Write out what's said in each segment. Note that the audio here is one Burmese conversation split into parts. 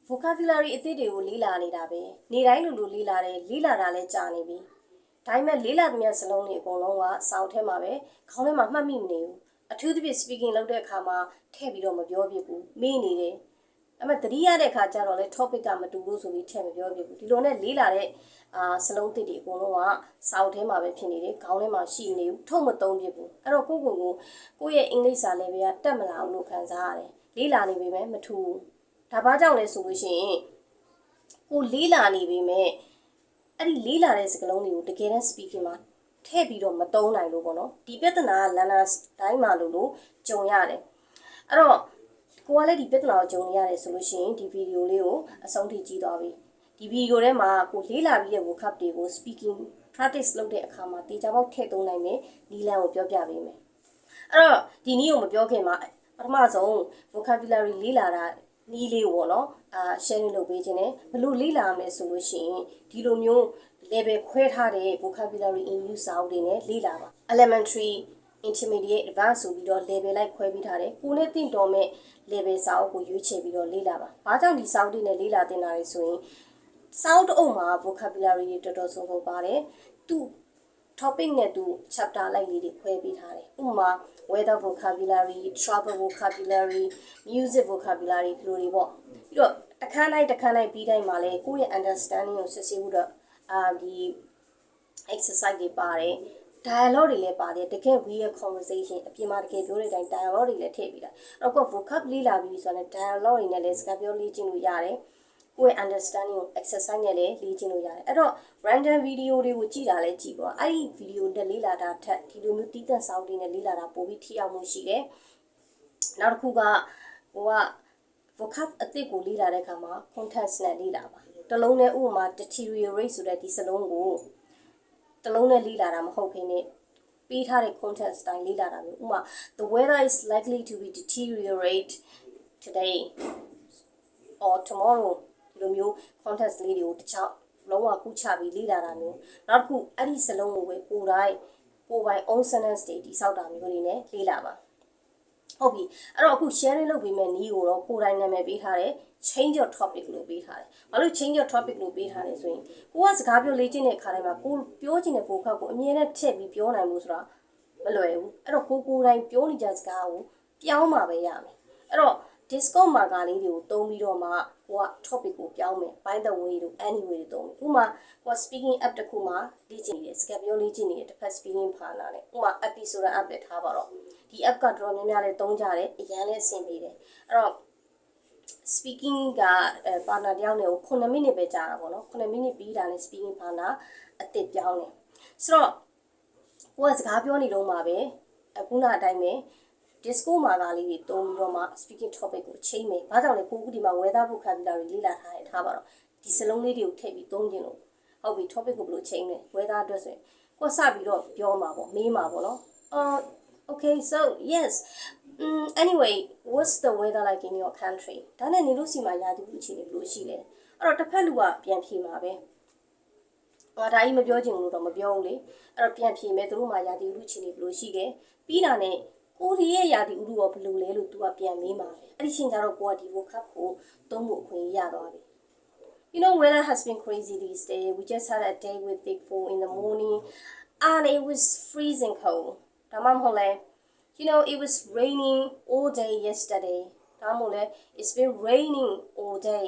vocabulary အသစ်တွေကိုလေ့လာနေတာပဲနေတိုင်းလိုလေ့လာတယ်လေ့လာတာလည်းကြာနေပြီဒါပေမဲ့လေ့လာသမျှစလုံးတွေအကုန်လုံးကစာအုပ်ထဲမှာပဲခေါင်းထဲမှာမှတ်မိမနေဘူးအထူးသဖြင့် speaking လုပ်တဲ့အခါမှာထည့်ပြီးတော့မပြောပြဘူးမေ့နေတယ်အဲ့မဲ့သတိရတဲ့အခါကျတော့လေ topic ကမတူဘူးဆိုပြီးထည့်မပြောပြဘူးဒီလိုနဲ့လေ့လာတဲ့စလုံးသစ်တွေအကုန်လုံးကစာအုပ်ထဲမှာပဲဖြစ်နေတယ်ခေါင်းထဲမှာရှိနေဘူးထုတ်မသုံးပြဘူးအဲ့တော့ကိုယ့်ရဲ့အင်္ဂလိပ်စာ level ကတက်မလာဘူးလို့ခံစားရတယ်လေ့လာနေပေမဲ့မထူဘူးဒါဘာကြောင့်လဲဆိုလို့ရှိရင်ကိုလေးလာနေပြီမဲ့အဲ့ဒီလေးလာတဲ့စကားလုံးတွေကိုတကယ်တမ်း speaking မှာထည့်ပြီးတော့မသုံးနိုင်လို့ပေါ့နော်ဒီပြဿနာက learner တိုင်းမှာလို့ကြုံရတယ်အဲ့တော့ကိုကလည်းဒီပြဿနာကိုကြုံနေရတယ်ဆိုလို့ရှိရင်ဒီဗီဒီယိုလေးကိုအဆုံးထိကြည့်သွားပြီဒီဗီဒီယိုထဲမှာကိုလေးလာပြီးတဲ့ vocab တွေကို speaking practice လုပ်တဲ့အခါမှာတေချာပေါက်ထည့်သုံးနိုင်မယ်ဒီလမ်းကိုပြောပြပေးမယ်အဲ့တော့ဒီနည်းကိုမပြောခင်မှာပထမဆုံး vocabulary လေးလာတာနီးလေးပေါ့နော် sharing လုပ်ပေးခြင်းနဲ့ဘလို့လေ့လာရမယ်ဆိုလို့ရှိရင်ဒီလိုမျိုး level ခွဲထားတဲ့ vocabulary in use စာအုပ်တွေနဲ့လေ့လာပါ elementary intermediate advanced ဆိုပြီးတော့ level လိုက်ခွဲပြီးထားတယ်ကိုနဲ့တင့်တော်မဲ့ level စာအုပ်ကိုရွေးချယ်ပြီးတော့လေ့လာပါဘာကြောင့်ဒီစာအုပ်တွေနဲ့လေ့လာတင်တာလဲဆိုရင်စာအုပ်တစ်အုပ်မှာ vocabulary တွေတော်တော်ဆုံးပါတယ်သူ topic နဲ့သူ chapter လိုက်လေးတွေခွဲပေးထားတယ်ဥပမာ weather vocabulary travel vocabulary music vocabulary ဒီလိုတွေပေါ့ပြီးတော့အခန်းတိုင်းပြီးတိုင်းမှာလဲကိုယ့်ရဲ့ understanding ကိုစစ်ဆေးဖို့တော့ဒီ exercise တွေပါတယ် dialogue တွေလည်းပါတယ်တကယ် real conversation အပြင်မှာတကယ်ပြောတဲ့အတိုင်း dialogue တွေလည်းထည့်ပြီးတာအဲ့တော့ vocab လေ့လာပြီးဆိုတော့ dialogue တွေနဲ့လည်းစကားပြောလေ့ကျင့်လို့ရတယ်ကိုယ့် understanding ကို exercise နဲ့လည်းလေ့ကျင့်လို့ရတယ်အဲ့တော့ random video တွေကိုကြည့်တာလည်းကြည့်ပါအဲ့ဒီ video နဲ့လေ့လာတာထက်ဒီလိုမျိုးတီးသန့်စာအုပ်တွေနဲ့လေ့လာတာပိုပြီးထိရောက်မှုရှိတယ်နောက်တစ်ခုကဟိုက vocab အသစ်ကိုလေ့လာတဲ့အခါမှာ context နဲ့လေ့လာပါတလုံးနဲ့ဥပမာ deteriorate ဆိုတဲ့ဒီစလုံးကိုတလုံးနဲ့လေ့လာတာမဟုတ်ဘဲနဲ့ပေးထားတဲ့ context တိုင်းလေ့လာတာမျိုးဥပမာ the weather is likely to be deteriorate today or tomorrow ဒီလိုမျိုး context လေးတွေကိုတခြားလုံးဝကူးချပြီးလေ့လာတာမျိုးနောက်တစ်ခုအဲ့ဒီစလုံးကိုပဲကိုယ်ပိုင် own sentence တွေတိစောက်တာမျိုးတွေနဲ့လေ့လာပါဟုတ်ပြီအဲ့တော့အခု sharing လုပ်ပေးမယ်နည်းကိုတော့ကိုယ်တိုင်နာမည်ပေးထားတယ် change your topic လို့ပေးထားတယ်ဘာလို့ change your topic လို့ပေးထားလဲဆိုရင်ကိုကစကားပြောလေ့ကျင့်တဲ့အခါတိုင်းမှာကိုပြောချင်တဲ့ vocab ကိုအမြဲတမ်းထည့်ပြီးပြောနိုင်မှုဆိုတာမလွယ်ဘူးအဲ့တော့ကိုယ်တိုင်ပြောနေကြစကားကိုပြောင်းမှာပဲရမယ်အဲ့တော့ Discord marker လေးတွေကိုသုံးပြီးတော့မှကိုက topic ကိုပြောင်းမယ် by the way တို့ anyway တို့သုံးဥပမာကိုက speaking app တစ်ခုမှာလေ့ကျင့်နေတယ်စကားပြောလေ့ကျင့်နေတယ်တစ်ဖက် speaking ဖာလာတယ်ဥပမာ episode app ပဲထားပါတော့ဒီ app ကတော်တော်များများလည်းသုံးကြတယ်အရင်လည်းအဆင်ပြေတယ်အဲ့တော့ speaking ကပါနာတယောက်နဲ့ကို9မိနစ်ပဲကြာတာပေါ့နော်9မိနစ်ပြီးတာနဲ့ speaking ပါနာအသစ်ပြောင်းတယ်ဆိုတော့ကိုကစကားပြောနေတော့မှာပဲအခုနအတိုင်းပဲ Discord မှာလေးတွေတုံးပြီးတော့မှ speaking topic ကိုချိန်မယ်ဘာကြောင့်လဲကိုဒီမှာ weather vocabulary လေ့လာထားတယ်ထားပါတော့ဒီစလုံးလေးတွေကိုထည့်ပြီးသုံးခြင်းလို့ဟုတ်ပြီ topic ကိုဘယ်လိုချိန်လဲ weather အတွက်ဆိုရင်ကိုစပြီးတော့ပြောမှာပေါ့မေးမှာပေါ့နော်okay so yes anyway what's the weather like in your country ဒါနဲ့နေလို့စီမှာရာသီဥတုအခြေအနေဘယ်လိုရှိလဲအဲ့တော့တစ်ဖက်လူကပြန်ဖြေမှာပဲငါဒါကြီးမပြောချင်ဘူးတော့မပြောဘူးလေအဲ့တော့ပြန်ဖြေမယ်သူတို့မှာရာသီဥတုအခြေအနေဘယ်လိုရှိလဲပြီးတာနဲ့ကိုရီးရဲ့ရာသီဥတုရောဘယ်လိုလဲလို့ तू ကပြန်မေးမှာပဲအဲ့ဒီချိန်ကျတော့ကိုကဒီ vocab ကိုသုံးဖို့အခွင့်အရေးရသွားပြီ You know weather has been crazy these days we just had a day with big fall in the morning and it was freezing cold ဒါမှမဟုတ်လဲ You know it was raining all day yesterday ဒါမှမဟုတ်လဲ It's been raining all day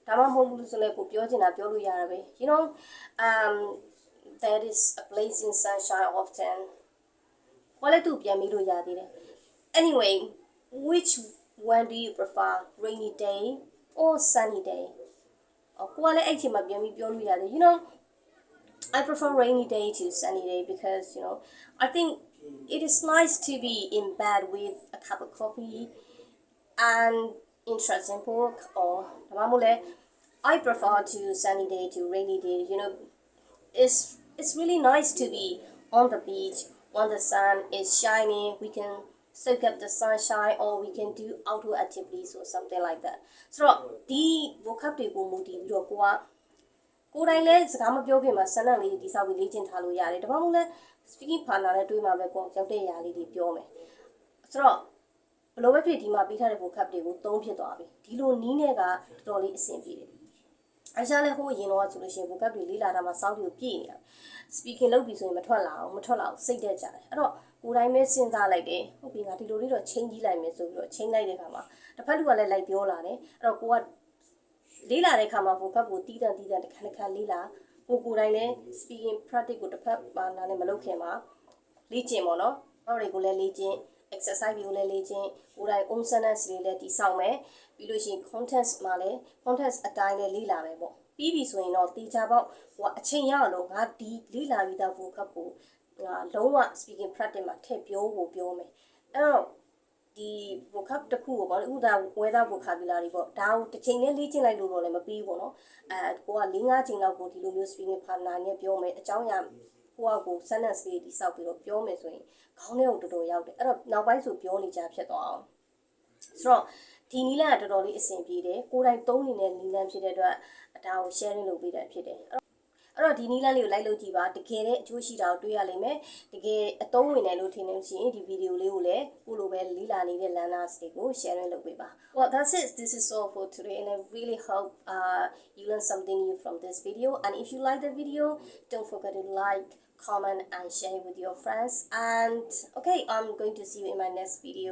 ဒါမှမဟုတ်ဘူးဆိုလဲကိုပြောချင်တာပြောလို့ရတာပဲ You know that is a blazing sunshine often Wala tuပြန်ပြီးလို့ရသေးတယ် Anyway which one do you prefer rainy day or sunny day ကိုကလည်းအဲ့ချိန်မှာပြန်ပြီးပြောလို့ရတယ် You know I prefer rainy day to sunny day because you know I think it is nice to be in bed with a cup of coffee and interesting book or I prefer to sunny day to rainy day you know it's really nice to be on the beach when the sun is shining we can soak up the sunshine or we can do outdoor activities or something like that so the vocab တွေကိုမူတည်ပြီးတော့ကိုတိုင်းလဲစကားမပြောခင်မှာစနက်လေးတိဆောက်ပြီးလေ့ကျင့်ထားလို့ရတယ်ဒါမှမဟုတ်လဲ speaking partner နဲ့တွေ့မှာပဲကိုရောက်တဲ့ຢာလေးတွေပြောမယ်ဆိုတော့ ဘလို့ပဲဖြစ်ဒီမှာပေးထားတဲ့ vocab တွေကိုသုံးဖြစ်သွားပြီဒီလိုနီးနဲ့ကတော်တော်လေးအဆင်ပြေတယ်အရှာလည်းဟိုအရင်တော့ဆိုလို့ရှိရင် vocab တွေလေ့လာတာမှာစောင့်ပြီးပြည့်နေတာ speaking လုပ်ပြီးဆိုရင်မထွက်လာအောင်စိတ်တက်ကြတယ်အဲ့တော့ကိုယ်တိုင်းပဲစဉ်းစားလိုက်တယ်ဟုတ်ပြီငါဒီလိုလေးတော့ချိန်ကြီးလိုက်မယ်ဆိုပြီးတော့ချိန်လိုက်တဲ့ခါမှာတစ်ဖက်လူကလည်းလိုက်ပြောလာတယ်အဲ့တော့ကိုကလေးလာတဲ့ခါမှာ vocab ကိုတီးတန့်တစ်ခါလေးလာကိုတိုင်းလည်း speaking practice ကိုတစ်ဖက်ပါနာနဲ့မလုပ်ခင်မှာလေ့ကျင့်ပေါ့နော်အဲ့တွေကိုလည်းလေ့ကျင့် exercise တွေကိုလည်းလေ့ကျင့်ကိုတိုင်း own sentence တွေလည်းတည်ဆောက်မယ်ပြီးလို့ရှိရင် context မှာလည်း context အတိုင်းလည်းလေ့လာမယ်ပေါ့ပြီးပြီဆိုရင်တော့တေချာပေါက်ဟိုအချိန်ရအောင်ငါဒီလေ့လာပြီးသား vocab ကိုငါလုံးဝ speaking practice မှာထည့်ပြောမယ်အဲ့တော့ဒီ vocab တစ်ခုကိုပေါ့ဥဒါ weather vocabulary ပေါ့ဒါကိုတစ်ချိန်နဲ့လေ့ကျင့်လိုက်လို့တော့လည်းမပြီးဘူးပေါ့နော်ကိုက4-5ချိန်လောက်ကိုဒီလိုမျိုး speaking partner နဲ့ပြောမယ်အကြောင်းအရာကို sentence လေးတိစောက်ပြီးတော့ပြောမယ်ဆိုရင်ခေါင်းထဲကိုတော်တော်ရောက်တယ်အဲ့တော့နောက်ပိုင်းဆိုပြောနေကြဖြစ်သွားအောင်ဆိုတော့ဒီနီလန်ကတော်တော်လေးအဆင်ပြေတယ်ကိုယ်တိုင်သုံးနေတဲ့နီလန်ဖြစ်တဲ့အတွက်ဒါကို sharing လုပ်ပေးတာဖြစ်တယ်အဲ့တော့ဒီနီလန်းလေးကိုလိုက်လုပ်ကြည့်ပါတကယ်တဲ့အကျိုးရှိတာကိုတွေ့ရလိမ့်မယ်တကယ်အသုံးဝင်တယ်လို့ထင်နေလို့ရှိရင်ဒီဗီဒီယိုလေးကိုလည်းကိုလိုပဲလေ့လာနေတဲ့ learners တွေကို sharing လုပ်ပေးပါ Well that's it this is all for today and I really hope you learn something new from this video and if you like the video don't forget to like comment and share it with your friends and okay I'm going to see you in my next video